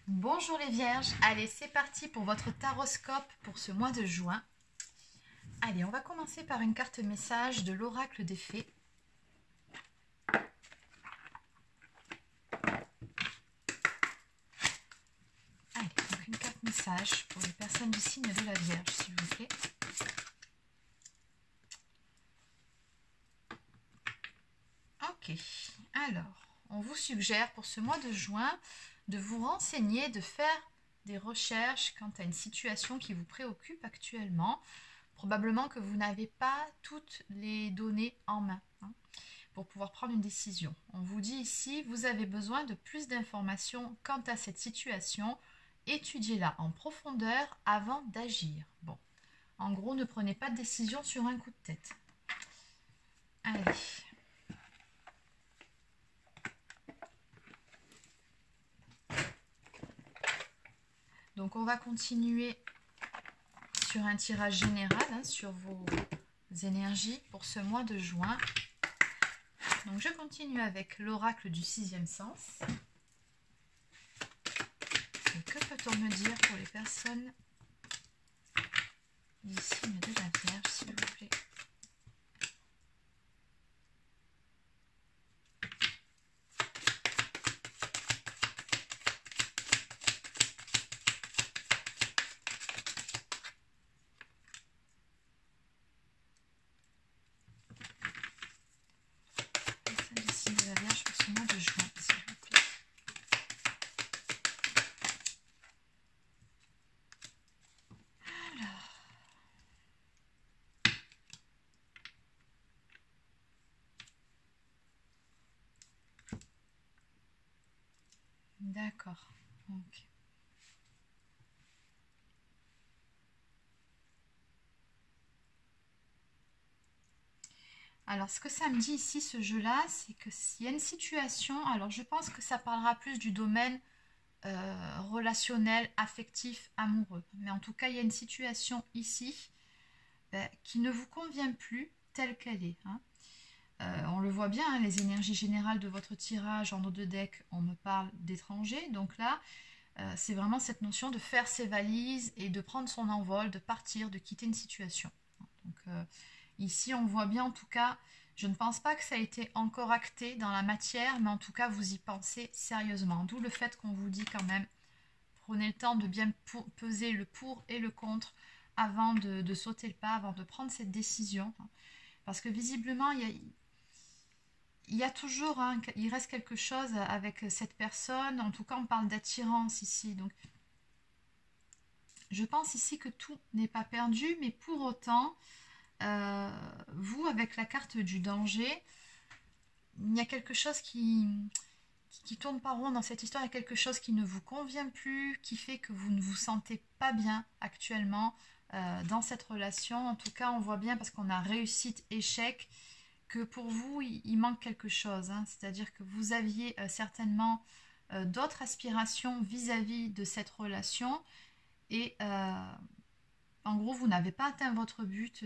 Bonjour les vierges, allez c'est parti pour votre taroscope pour ce mois de juin. Allez, on va commencer par une carte message de l'oracle des fées. Allez, donc une carte message pour les personnes du signe de la Vierge, s'il vous plaît. Ok, alors, on vous suggère pour ce mois de juin de vous renseigner, de faire des recherches quant à une situation qui vous préoccupe actuellement. Probablement que vous n'avez pas toutes les données en main pour pouvoir prendre une décision. On vous dit ici, vous avez besoin de plus d'informations quant à cette situation. Étudiez-la en profondeur avant d'agir. Bon, en gros, ne prenez pas de décision sur un coup de tête. Allez. Donc on va continuer sur un tirage général, sur vos énergies pour ce mois de juin. Donc je continue avec l'oracle du sixième sens. Et que peut-on me dire pour les personnes du signe de la Vierge, s'il vous plaît? D'accord. Ok. Alors, ce que ça me dit ici, ce jeu-là, c'est que s'il y a une situation, alors je pense que ça parlera plus du domaine relationnel, affectif, amoureux. Mais en tout cas, il y a une situation ici qui ne vous convient plus telle qu'elle est. On le voit bien, les énergies générales de votre tirage en eau de deck, on me parle d'étrangers. Donc là, c'est vraiment cette notion de faire ses valises et de prendre son envol, de partir, de quitter une situation. Donc ici, on voit bien en tout cas, je ne pense pas que ça a été encore acté dans la matière, mais en tout cas, vous y pensez sérieusement. D'où le fait qu'on vous dit quand même, prenez le temps de bien peser le pour et le contre avant de sauter le pas, avant de prendre cette décision. Parce que visiblement, il y a toujours, il reste quelque chose avec cette personne. En tout cas, on parle d'attirance ici. Donc, je pense ici que tout n'est pas perdu, mais pour autant, vous, avec la carte du danger, il y a quelque chose qui tourne pas rond dans cette histoire. Il y a quelque chose qui ne vous convient plus, qui fait que vous ne vous sentez pas bien actuellement dans cette relation. En tout cas, on voit bien parce qu'on a réussite, échec, que pour vous, il manque quelque chose. C'est-à-dire que vous aviez certainement d'autres aspirations vis-à-vis de cette relation et en gros, vous n'avez pas atteint votre but.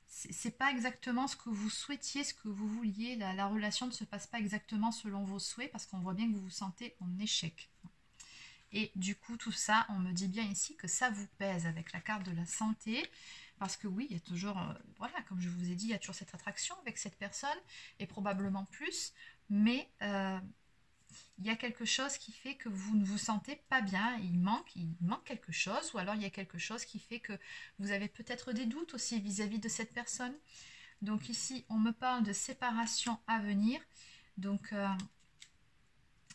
C'est pas exactement ce que vous souhaitiez, ce que vous vouliez. La relation ne se passe pas exactement selon vos souhaits parce qu'on voit bien que vous vous sentez en échec. Et du coup, tout ça, on me dit bien ici que ça vous pèse avec la carte de la santé. Parce que oui, il y a toujours, voilà, comme je vous ai dit, il y a toujours cette attraction avec cette personne, et probablement plus, mais il y a quelque chose qui fait que vous ne vous sentez pas bien, il manque quelque chose, ou alors il y a quelque chose qui fait que vous avez peut-être des doutes aussi vis-à-vis de cette personne. Donc ici, on me parle de séparation à venir, donc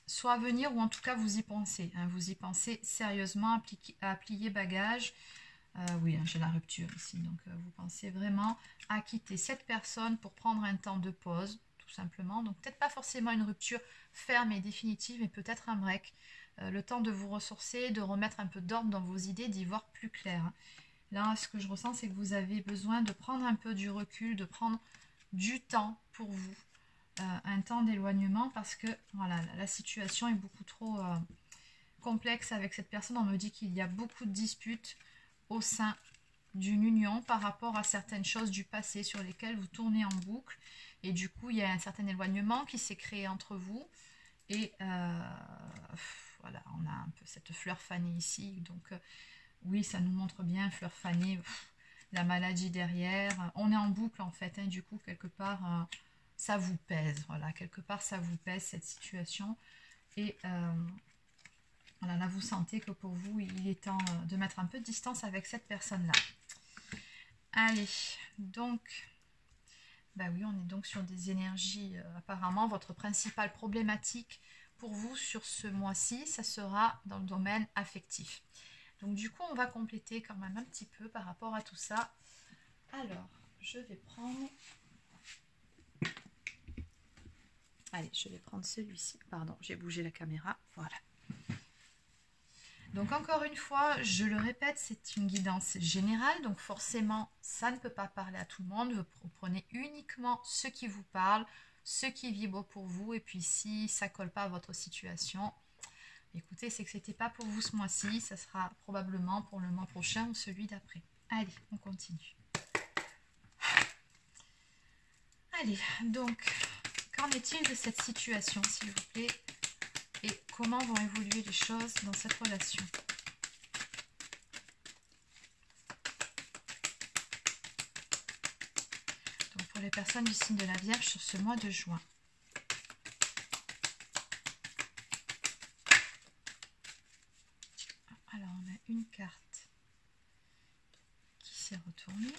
soit à venir, ou en tout cas vous y pensez, vous y pensez sérieusement à plier bagage. Oui, j'ai la rupture ici, donc vous pensez vraiment à quitter cette personne pour prendre un temps de pause, tout simplement. Donc peut-être pas forcément une rupture ferme et définitive, mais peut-être un break. Le temps de vous ressourcer, de remettre un peu d'ordre dans vos idées, d'y voir plus clair. Là, ce que je ressens, c'est que vous avez besoin de prendre un peu du recul, de prendre du temps pour vous. Un temps d'éloignement parce que voilà, la situation est beaucoup trop complexe avec cette personne. On me dit qu'il y a beaucoup de disputes au sein d'une union par rapport à certaines choses du passé sur lesquelles vous tournez en boucle et du coup il y a un certain éloignement qui s'est créé entre vous Et voilà, on a un peu cette fleur fanée ici. Donc oui, ça nous montre bien, fleur fanée, la maladie derrière. On est en boucle en fait, hein, du coup, quelque part, ça vous pèse. Voilà, quelque part, ça vous pèse cette situation. Et voilà, là, vous sentez que pour vous, il est temps de mettre un peu de distance avec cette personne-là. Allez, donc, bah oui, on est donc sur des énergies, apparemment, votre principale problématique pour vous sur ce mois-ci, ça sera dans le domaine affectif. Donc du coup, on va compléter quand même un petit peu par rapport à tout ça. Alors, je vais prendre... Allez, je vais prendre celui-ci. Pardon, j'ai bougé la caméra. Voilà. Donc encore une fois, je le répète, c'est une guidance générale. Donc forcément, ça ne peut pas parler à tout le monde. Vous prenez uniquement ce qui vous parle, ce qui vibre pour vous. Et puis si ça ne colle pas à votre situation, écoutez, c'est que ce n'était pas pour vous ce mois-ci. Ça sera probablement pour le mois prochain ou celui d'après. Allez, on continue. Allez, donc, qu'en est-il de cette situation, s'il vous plaît? Et comment vont évoluer les choses dans cette relation? Donc pour les personnes du signe de la Vierge sur ce mois de juin. Alors on a une carte qui s'est retournée.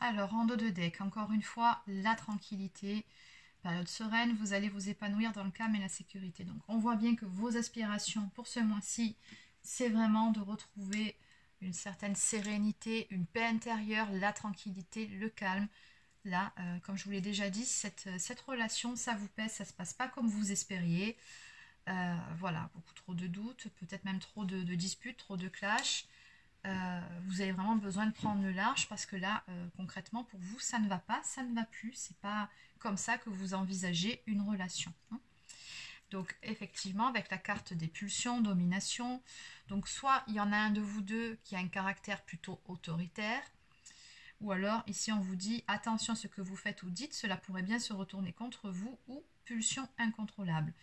Alors, en dos de deck, encore une fois, la tranquillité, période sereine, vous allez vous épanouir dans le calme et la sécurité. Donc, on voit bien que vos aspirations pour ce mois-ci, c'est vraiment de retrouver une certaine sérénité, une paix intérieure, la tranquillité, le calme. Là, comme je vous l'ai déjà dit, cette relation, ça vous pèse, ça ne se passe pas comme vous espériez. Voilà, beaucoup trop de doutes, peut-être même trop de disputes, trop de clashs. Vous avez vraiment besoin de prendre le large parce que là, concrètement, pour vous, ça ne va pas, ça ne va plus. C'est pas comme ça que vous envisagez une relation. Hein. Donc, effectivement, avec la carte des pulsions, domination, donc soit il y en a un de vous deux qui a un caractère plutôt autoritaire, ou alors ici on vous dit attention à ce que vous faites ou dites, cela pourrait bien se retourner contre vous, ou pulsion incontrôlable.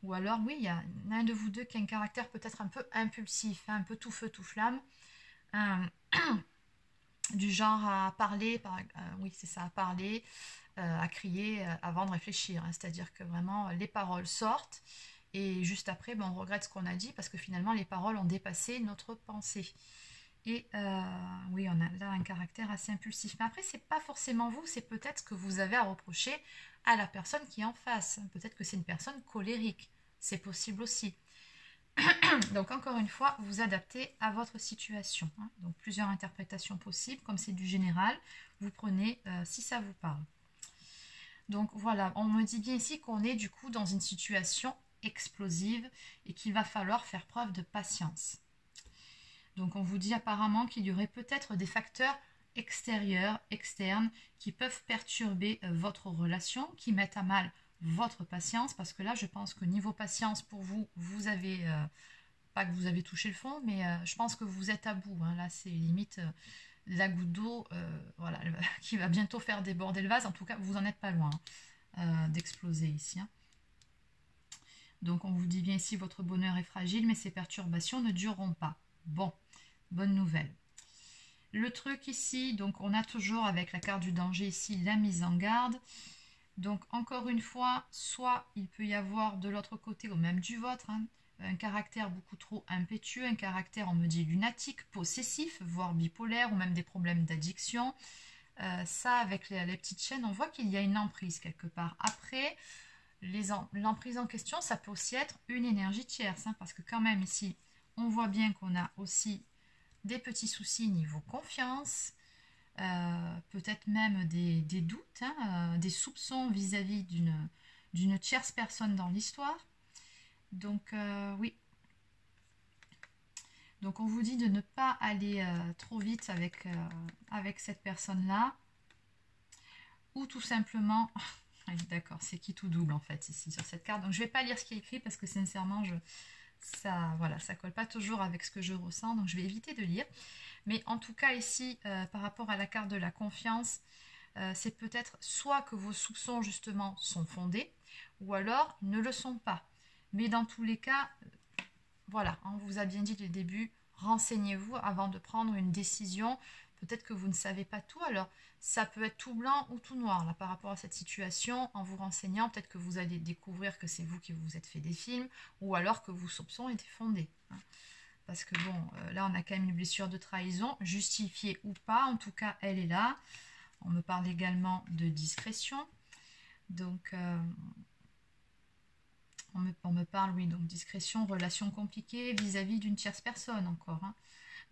Ou alors, oui, il y a un de vous deux qui a un caractère peut-être un peu impulsif, hein, un peu tout feu, tout flamme. Du genre à parler, oui c'est ça, à parler, à crier avant de réfléchir, hein, c'est-à-dire que vraiment les paroles sortent et juste après on regrette ce qu'on a dit parce que finalement les paroles ont dépassé notre pensée. Et oui, on a là un caractère assez impulsif, mais après c'est pas forcément vous, c'est peut-être ce que vous avez à reprocher à la personne qui est en face. Peut-être que c'est une personne colérique, c'est possible aussi. Donc encore une fois, vous adaptez à votre situation. Hein. Donc plusieurs interprétations possibles, comme c'est du général, vous prenez si ça vous parle. Donc voilà, on me dit bien ici qu'on est du coup dans une situation explosive et qu'il va falloir faire preuve de patience. Donc on vous dit apparemment qu'il y aurait peut-être des facteurs extérieurs, externes, qui peuvent perturber votre relation, qui mettent à mal votre patience, parce que là je pense que niveau patience pour vous, vous avez, pas que vous avez touché le fond, mais je pense que vous êtes à bout, hein. Là c'est limite la goutte d'eau voilà, qui va bientôt faire déborder le vase, en tout cas vous n'en êtes pas loin d'exploser ici. Hein. Donc on vous dit bien ici, votre bonheur est fragile, mais ces perturbations ne dureront pas. Bon, bonne nouvelle. Le truc ici, donc on a toujours avec la carte du danger ici, la mise en garde. Donc encore une fois, soit il peut y avoir de l'autre côté ou même du vôtre, hein, un caractère beaucoup trop impétueux, un caractère, on me dit, lunatique, possessif, voire bipolaire, ou même des problèmes d'addiction. Ça, avec les petites chaînes, on voit qu'il y a une emprise quelque part. Après, l'emprise en question, ça peut aussi être une énergie tierce, hein, parce que quand même ici, on voit bien qu'on a aussi des petits soucis niveau confiance, peut-être même des doutes, hein, des soupçons vis-à-vis d'une tierce personne dans l'histoire. Donc oui, donc on vous dit de ne pas aller trop vite avec cette personne-là, ou tout simplement, d'accord, c'est qui tout double en fait ici sur cette carte, donc je ne vais pas lire ce qui est écrit parce que sincèrement, ça, voilà, ça colle pas toujours avec ce que je ressens, donc je vais éviter de lire. Mais en tout cas ici, par rapport à la carte de la confiance, c'est peut-être soit que vos soupçons justement sont fondés, ou alors ils ne le sont pas. Mais dans tous les cas, voilà, on vous a bien dit dès le début, renseignez-vous avant de prendre une décision. Peut-être que vous ne savez pas tout, alors ça peut être tout blanc ou tout noir là, par rapport à cette situation. En vous renseignant, peut-être que vous allez découvrir que c'est vous qui vous êtes fait des films, ou alors que vos soupçons étaient fondés. Hein. Parce que bon, là on a quand même une blessure de trahison, justifiée ou pas, en tout cas elle est là. On me parle également de discrétion. Donc on me parle, oui, donc discrétion, relation compliquée vis-à-vis d'une tierce personne encore. Hein.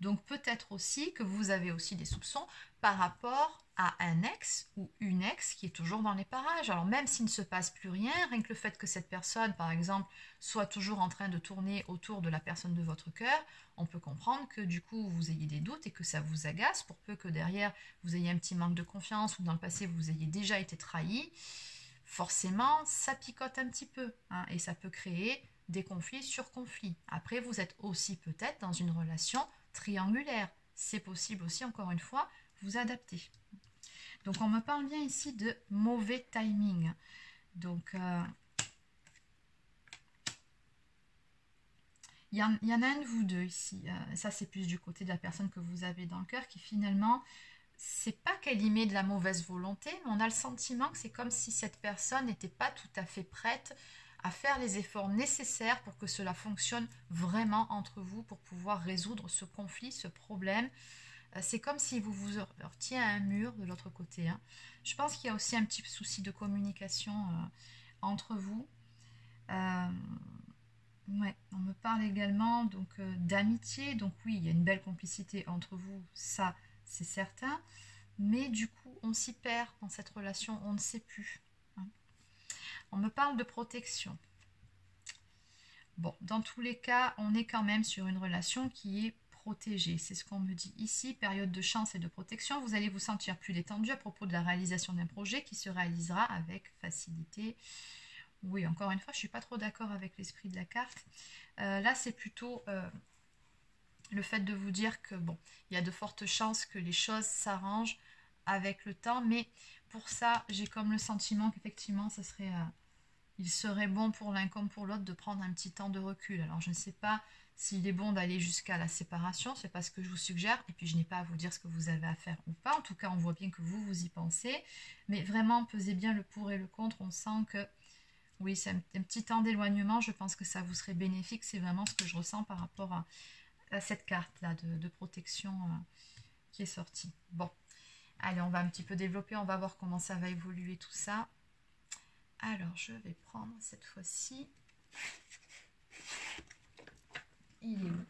Donc peut-être aussi que vous avez aussi des soupçons par rapport à un ex ou une ex qui est toujours dans les parages. Alors même s'il ne se passe plus rien, rien que le fait que cette personne, par exemple, soit toujours en train de tourner autour de la personne de votre cœur, on peut comprendre que du coup vous ayez des doutes et que ça vous agace, pour peu que derrière vous ayez un petit manque de confiance ou dans le passé vous ayez déjà été trahi. Forcément, ça picote un petit peu, hein, et ça peut créer des conflits sur conflits. Après, vous êtes aussi peut-être dans une relation triangulaire. C'est possible aussi, encore une fois, vous adapter. Donc, on me parle bien ici de mauvais timing. Donc, il y en a un de vous deux ici. Ça, c'est plus du côté de la personne que vous avez dans le cœur qui finalement... c'est pas qu'elle y met de la mauvaise volonté, mais on a le sentiment que c'est comme si cette personne n'était pas tout à fait prête à faire les efforts nécessaires pour que cela fonctionne vraiment entre vous, pour pouvoir résoudre ce conflit, ce problème. C'est comme si vous vous heurtiez à un mur de l'autre côté. Hein. Je pense qu'il y a aussi un petit souci de communication entre vous. Ouais, on me parle également donc d'amitié. Donc oui, il y a une belle complicité entre vous, ça c'est certain. Mais du coup, on s'y perd dans cette relation, on ne sait plus. Hein. On me parle de protection. Bon, dans tous les cas, on est quand même sur une relation qui est protégée. C'est ce qu'on me dit ici, période de chance et de protection. Vous allez vous sentir plus détendu à propos de la réalisation d'un projet qui se réalisera avec facilité. Oui, encore une fois, je ne suis pas trop d'accord avec l'esprit de la carte. Là, c'est plutôt le fait de vous dire que, bon, il y a de fortes chances que les choses s'arrangent avec le temps, mais pour ça, j'ai comme le sentiment qu'effectivement, il serait bon pour l'un comme pour l'autre de prendre un petit temps de recul. Alors, je ne sais pas s'il est bon d'aller jusqu'à la séparation, c'est pas ce que je vous suggère, et puis je n'ai pas à vous dire ce que vous avez à faire ou pas. En tout cas, on voit bien que vous y pensez, mais vraiment, pesez bien le pour et le contre. On sent que oui, c'est un petit temps d'éloignement. Je pense que ça vous serait bénéfique. C'est vraiment ce que je ressens par rapport à cette carte-là de protection qui est sortie. Bon, allez, on va un petit peu développer. On va voir comment ça va évoluer tout ça. Alors, je vais prendre cette fois-ci. Il est où?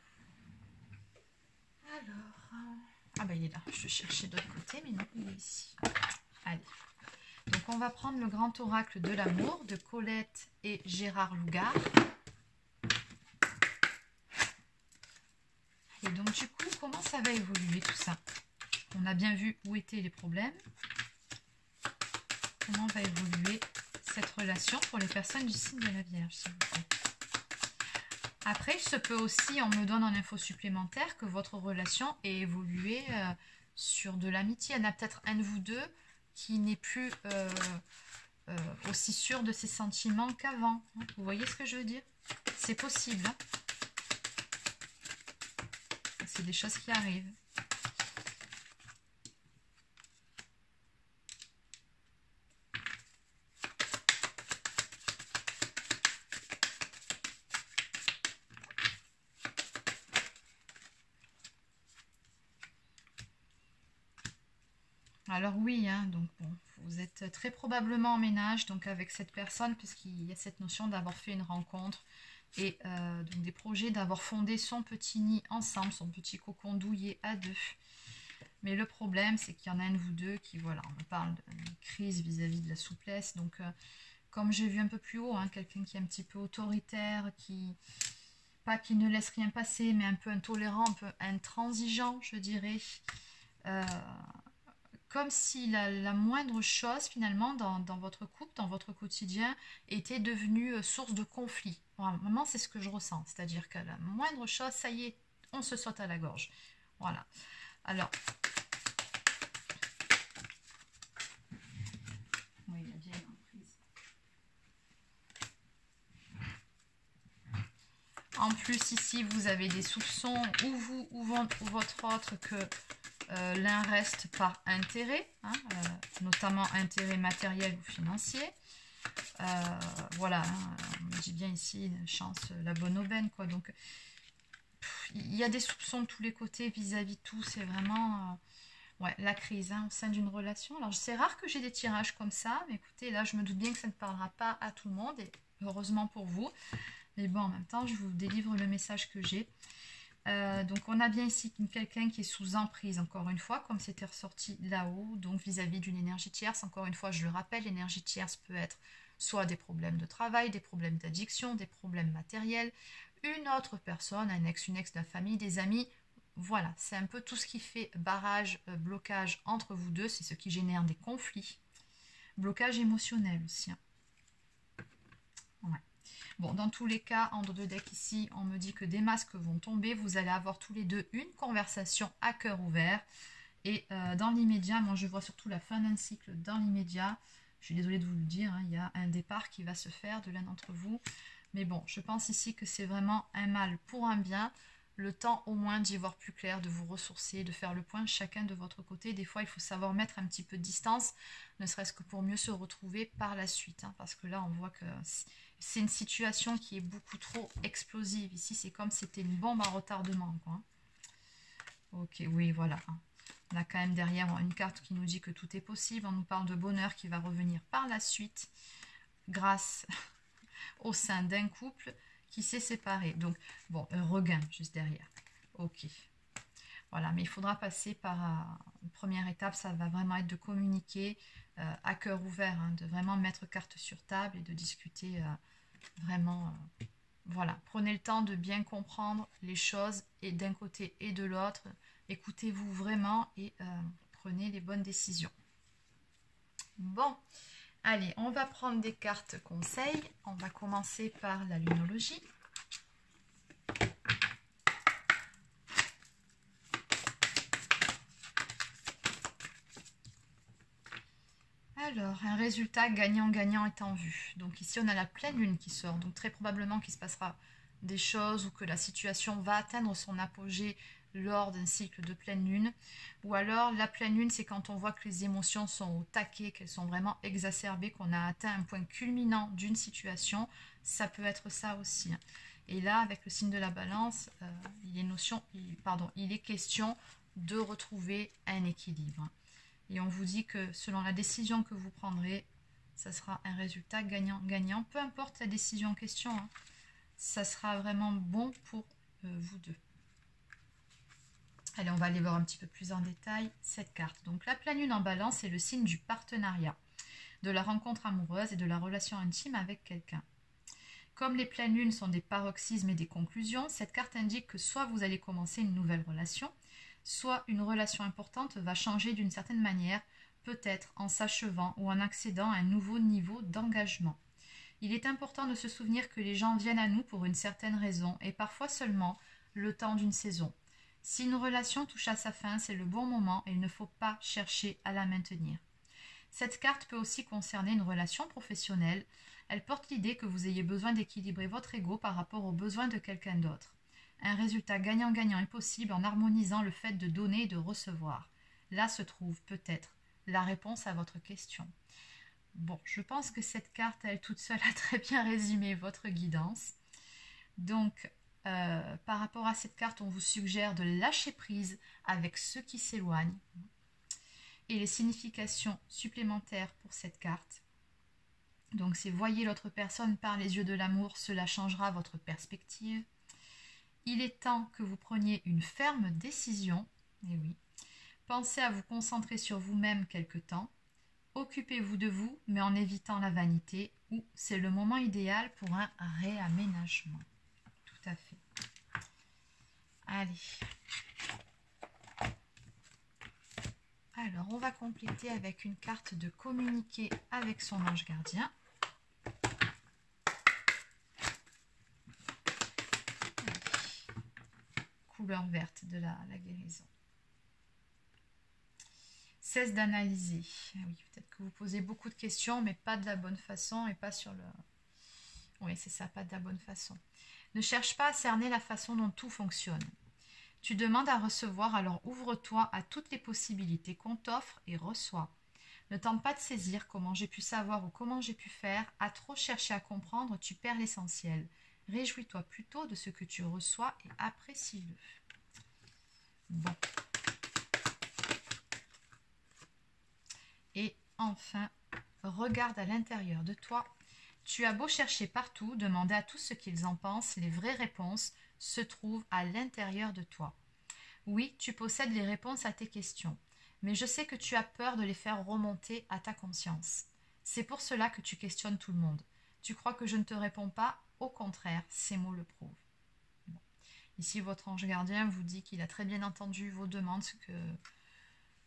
Alors, ah ben il est là. Je cherchais de l'autre côté, mais non, il est ici. Allez. Donc on va prendre le grand oracle de l'amour de Colette et Gérard Lougard. Et donc du coup, comment ça va évoluer tout ça? On a bien vu où étaient les problèmes. Comment va évoluer cette relation pour les personnes du signe de la Vierge, s'il vous plaît? Après, il se peut aussi, on me donne en info supplémentaire, que votre relation ait évolué sur de l'amitié. Il y en a peut-être un de vous deux qui n'est plus aussi sûr de ses sentiments qu'avant. Vous voyez ce que je veux dire? C'est possible. Hein, c'est des choses qui arrivent. Alors oui, hein, donc bon, vous êtes très probablement en ménage donc avec cette personne puisqu'il y a cette notion d'avoir fait une rencontre et donc des projets d'avoir fondé son petit nid ensemble, son petit cocon douillet à deux. Mais le problème, c'est qu'il y en a un de vous deux qui, voilà, on me parle d'une crise vis-à-vis de la souplesse. Donc, comme j'ai vu un peu plus haut, hein, quelqu'un qui est un petit peu autoritaire, pas qui ne laisse rien passer, mais un peu intolérant, un peu intransigeant, je dirais. Euh, Comme si la moindre chose, finalement, dans votre couple, dans votre quotidien, était devenue source de conflit. Vraiment, c'est ce que je ressens. C'est-à-dire que la moindre chose, ça y est, on se saute à la gorge. Voilà. Alors, oui, la vieille emprise. En plus, ici, vous avez des soupçons, ou vous, ou votre autre, que l'un reste par intérêt, hein, notamment intérêt matériel ou financier. Voilà, hein, on me dit bien ici, chance, la bonne aubaine, quoi. Donc, il y a des soupçons de tous les côtés vis-à-vis de tout. C'est vraiment ouais, la crise hein, au sein d'une relation. Alors, c'est rare que j'ai des tirages comme ça, mais écoutez, là, je me doute bien que ça ne parlera pas à tout le monde, et heureusement pour vous. Mais bon, en même temps, je vous délivre le message que j'ai. Donc on a bien ici quelqu'un qui est sous emprise, encore une fois, comme c'était ressorti là-haut, donc vis-à-vis d'une énergie tierce. Encore une fois, je le rappelle, l'énergie tierce peut être soit des problèmes de travail, des problèmes d'addiction, des problèmes matériels, une autre personne, un ex, une ex de la famille, des amis. Voilà, c'est un peu tout ce qui fait barrage, blocage entre vous deux, c'est ce qui génère des conflits. Blocage émotionnel aussi. Hein. Ouais. Bon, dans tous les cas, en deux decks ici, on me dit que des masques vont tomber. Vous allez avoir tous les deux une conversation à cœur ouvert. Et dans l'immédiat, moi je vois surtout la fin d'un cycle dans l'immédiat. Je suis désolée de vous le dire, hein, il y a un départ qui va se faire de l'un d'entre vous. Mais bon, je pense ici que c'est vraiment un mal pour un bien. Le temps au moins d'y voir plus clair, de vous ressourcer, de faire le point chacun de votre côté. Des fois, il faut savoir mettre un petit peu de distance, ne serait-ce que pour mieux se retrouver par la suite. Hein, parce que là, on voit que c'est une situation qui est beaucoup trop explosive. Ici, c'est comme si c'était une bombe à retardement. Quoi. Ok, oui, voilà. On a quand même derrière une carte qui nous dit que tout est possible. On nous parle de bonheur qui va revenir par la suite grâce au sein d'un couple qui s'est séparé. Donc, bon, un regain juste derrière. Ok. Voilà, mais il faudra passer par une première étape, ça va vraiment être de communiquer à cœur ouvert, hein, de vraiment mettre carte sur table et de discuter vraiment. Voilà, prenez le temps de bien comprendre les choses et d'un côté et de l'autre. Écoutez-vous vraiment et prenez les bonnes décisions. Bon, allez, on va prendre des cartes conseils. On va commencer par la lunologie. Alors, un résultat gagnant-gagnant est en vue. Donc ici, on a la pleine lune qui sort. Donc très probablement qu'il se passera des choses ou que la situation va atteindre son apogée lors d'un cycle de pleine lune. Ou alors, la pleine lune, c'est quand on voit que les émotions sont au taquet, qu'elles sont vraiment exacerbées, qu'on a atteint un point culminant d'une situation. Ça peut être ça aussi. Et là, avec le signe de la balance, il est question de retrouver un équilibre. Et on vous dit que selon la décision que vous prendrez, ça sera un résultat gagnant-gagnant. Peu importe la décision en question, hein, ça sera vraiment bon pour vous deux. Allez, on va aller voir un petit peu plus en détail cette carte. Donc la pleine lune en balance, c'est le signe du partenariat, de la rencontre amoureuse et de la relation intime avec quelqu'un. Comme les pleines lunes sont des paroxysmes et des conclusions, cette carte indique que soit vous allez commencer une nouvelle relation, soit une relation importante va changer d'une certaine manière, peut-être en s'achevant ou en accédant à un nouveau niveau d'engagement. Il est important de se souvenir que les gens viennent à nous pour une certaine raison et parfois seulement le temps d'une saison. Si une relation touche à sa fin, c'est le bon moment et il ne faut pas chercher à la maintenir. Cette carte peut aussi concerner une relation professionnelle. Elle porte l'idée que vous ayez besoin d'équilibrer votre ego par rapport aux besoins de quelqu'un d'autre. Un résultat gagnant-gagnant est possible en harmonisant le fait de donner et de recevoir. Là se trouve peut-être la réponse à votre question. Bon, je pense que cette carte, elle toute seule, a très bien résumé votre guidance. Donc, par rapport à cette carte, on vous suggère de lâcher prise avec ceux qui s'éloignent. et les significations supplémentaires pour cette carte. Donc c'est voyez l'autre personne par les yeux de l'amour, cela changera votre perspective. Il est temps que vous preniez une ferme décision. Et oui. Pensez à vous concentrer sur vous-même quelque temps. Occupez-vous de vous, mais en évitant la vanité, ou c'est le moment idéal pour un réaménagement. Tout à fait. Allez. Alors, on va compléter avec une carte de communiquer avec son ange gardien. Allez. Couleur verte de la guérison. Cesse d'analyser. Ah oui, peut-être que vous posez beaucoup de questions, mais pas de la bonne façon et pas sur le... Oui, c'est ça, pas de la bonne façon. Ne cherche pas à cerner la façon dont tout fonctionne. Tu demandes à recevoir, alors ouvre-toi à toutes les possibilités qu'on t'offre et reçois. Ne tente pas de saisir comment j'ai pu savoir ou comment j'ai pu faire. À trop chercher à comprendre, tu perds l'essentiel. Réjouis-toi plutôt de ce que tu reçois et apprécie-le. Bon. Et enfin, regarde à l'intérieur de toi. Tu as beau chercher partout, demander à tous ce qu'ils en pensent, les vraies réponses se trouvent à l'intérieur de toi. Oui, tu possèdes les réponses à tes questions, mais je sais que tu as peur de les faire remonter à ta conscience. C'est pour cela que tu questionnes tout le monde. Tu crois que je ne te réponds pas? Au contraire, ces mots le prouvent. Bon. Ici, votre ange gardien vous dit qu'il a très bien entendu vos demandes, ce que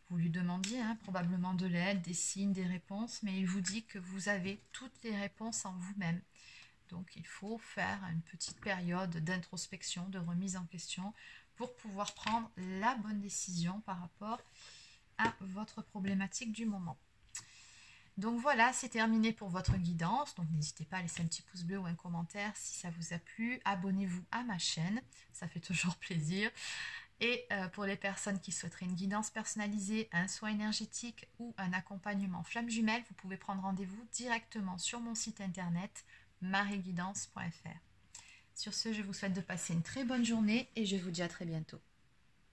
vous lui demandiez, probablement de l'aide, des signes, des réponses, mais il vous dit que vous avez toutes les réponses en vous-même. Donc il faut faire une petite période d'introspection, de remise en question pour pouvoir prendre la bonne décision par rapport à votre problématique du moment. Donc voilà, c'est terminé pour votre guidance. Donc n'hésitez pas à laisser un petit pouce bleu ou un commentaire si ça vous a plu. Abonnez-vous à ma chaîne, ça fait toujours plaisir. Et pour les personnes qui souhaiteraient une guidance personnalisée, un soin énergétique ou un accompagnement flamme jumelle, vous pouvez prendre rendez-vous directement sur mon site internet marieguidance.fr. Sur ce, je vous souhaite de passer une très bonne journée et je vous dis à très bientôt.